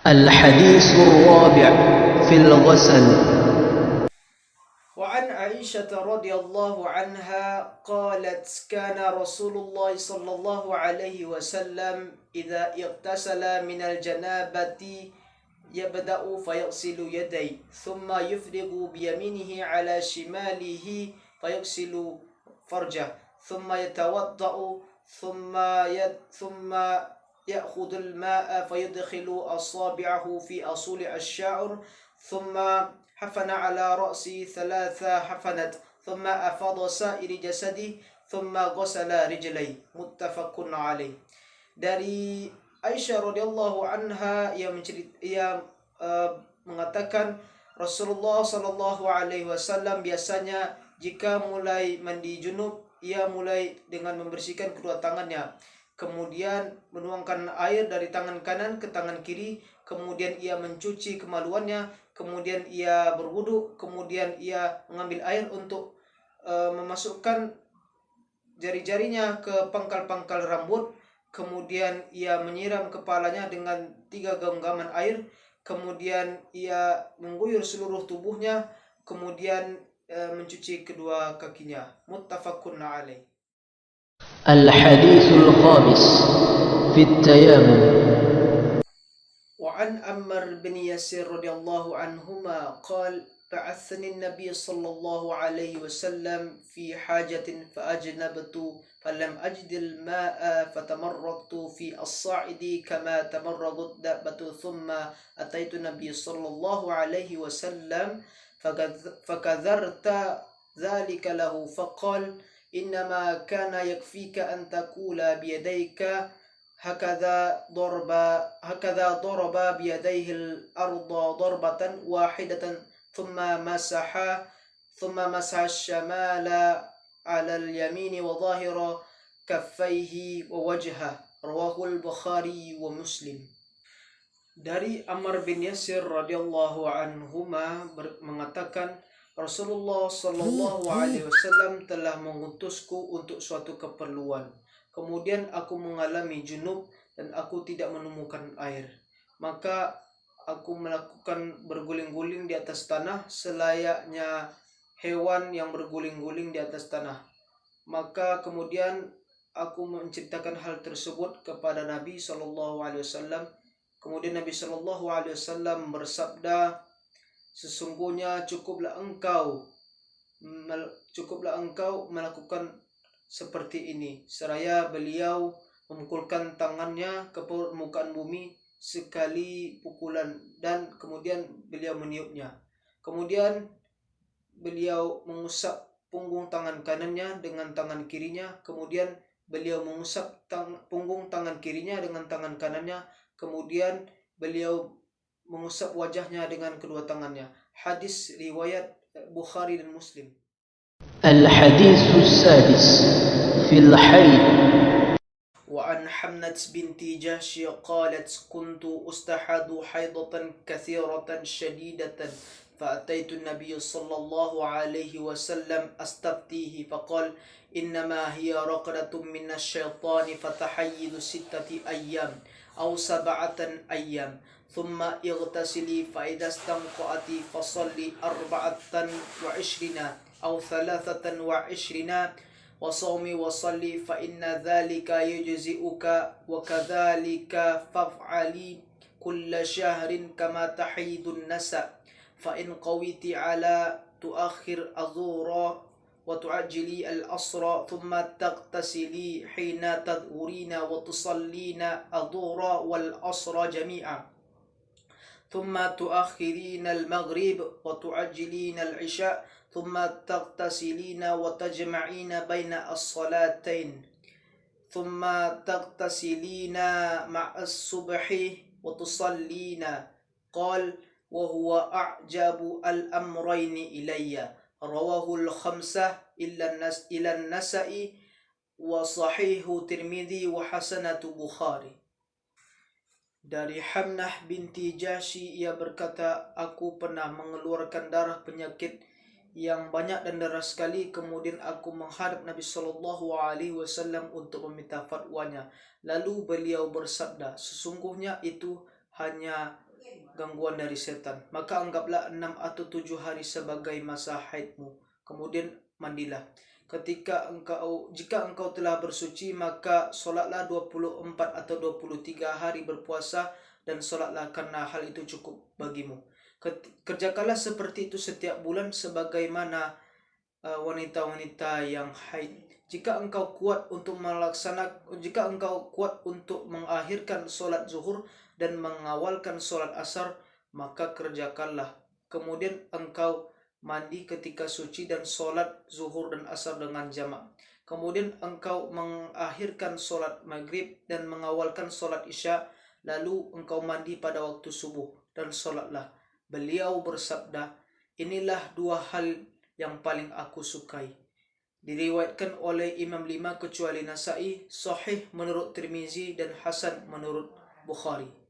الحديث الرابع في الغسل. وعن عائشة رضي الله عنها قالت كان رسول الله صلى الله عليه وسلم إذا اغتسل من الجنابة يبدأ فيغسل يديه ثم يفرغ بيمينه على شماله فيغسل فرجه ثم يتوضأ ثم يأخذ الماء فيدخل أصابعه في أصول الشعر ثم حفن على رأسه 3 حفنات ثم أفاض سائر جسده ثم غسل رجليه متفق عليه. Dari Aisyah radhiyallahu anha yang mengatakan Rasulullah sallallahu alaihi wasallam biasanya jika mulai mandi junub ia mulai dengan membersihkan kedua tangannya, kemudian menuangkan air dari tangan kanan ke tangan kiri, kemudian ia mencuci kemaluannya, kemudian ia berwudu, kemudian ia mengambil air untuk memasukkan jari-jarinya ke pangkal-pangkal rambut, kemudian ia menyiram kepalanya dengan 3 genggaman air, kemudian ia mengguyur seluruh tubuhnya, kemudian mencuci kedua kakinya. Muttafaqun alaih. الحديث الخامس في التيامن. وعن عمر بن ياسر رضي الله عنهما قال بعثني النبي صلى الله عليه وسلم في حاجة فأجنبت فلم أجد الماء فتمرغت في الصاعد كما تمرغت الدابة ثم أتيت النبي صلى الله عليه وسلم فكذرت ذلك له فقال إنما كان يكفيك أن تقول بيديك هكذا ضرب بيديه الأرض ضربة واحدة ثم مسح الشمال على اليمين وظاهر كفيه ووجهه رواه البخاري ومسلم. Dari Ammar bin Yasir radhiyallahu anhuma mengatakan Rasulullah sallallahu alaihi wasallam telah mengutusku untuk suatu keperluan. Kemudian aku mengalami junub dan aku tidak menemukan air. Maka aku melakukan berguling-guling di atas tanah selayaknya hewan yang berguling-guling di atas tanah. Maka kemudian aku menceritakan hal tersebut kepada Nabi sallallahu alaihi wasallam. Kemudian Nabi sallallahu alaihi wasallam bersabda, sesungguhnya cukuplah engkau melakukan seperti ini. Seraya beliau memukulkan tangannya ke permukaan bumi sekali pukulan dan kemudian beliau meniupnya. Kemudian beliau mengusap punggung tangan kanannya dengan tangan kirinya, kemudian beliau mengusap punggung tangan kirinya dengan tangan kanannya, kemudian beliau mengusap wajahnya dengan kedua tangannya. Hadis riwayat Bukhari dan Muslim. الحديث السادس في الحيض. وعن حمنة بنت جهش قالت كنت أستحاض حيضة كثيرة شديدة فأتيت النبي صلى الله عليه وسلم أستفتيه فقال إنما هي رقدة من الشيطان فتحيض 6 أيام أو 7 أيام ثم اغتسلي فإذا استنقعت فصلي 24 أو 23 وصومي وصلي فإن ذلك يجزئك وكذلك فافعلي كل شهر كما تحيض النساء فإن قويت على تؤخر الظهر وتعجلي العصر ثم تغتسلي حين تظهرين وتصلين الظهر والعصر جميعا ثم تؤخرين المغرب وتعجلين العشاء ثم تغتسلين وتجمعين بين الصلاتين ثم تغتسلين مع الصبح وتصلين قال وهو أعجب الأمرين إلي رواه الخمسة إلى النسائي وصحيح ترمذي وحسنة بخاري. Dari Hamnah binti Jahsy ia berkata, aku pernah mengeluarkan darah penyakit yang banyak dan deras sekali, kemudian aku menghadap Nabi sallallahu alaihi wasallam untuk meminta fatwanya. Lalu beliau bersabda, sesungguhnya itu hanya gangguan dari setan. Maka anggaplah 6 atau 7 hari sebagai masa haidmu. Kemudian mandilah. Jika engkau telah bersuci, maka solatlah 24 atau 23 hari berpuasa dan solatlah, karena hal itu cukup bagimu. Kerjakanlah seperti itu setiap bulan sebagaimana wanita-wanita yang haid. Jika engkau kuat untuk mengakhirkan solat zuhur dan mengawalkan solat asar, maka kerjakanlah. Kemudian engkau mandi ketika suci dan solat zuhur dan asar dengan jamak. Kemudian engkau mengakhirkan solat maghrib dan mengawalkan solat isya, lalu engkau mandi pada waktu subuh dan solatlah. Beliau bersabda, inilah 2 hal yang paling aku sukai. Diriwayatkan oleh Imam 5 kecuali Nasai, sahih menurut Tirmizi dan hasan menurut Bukhari.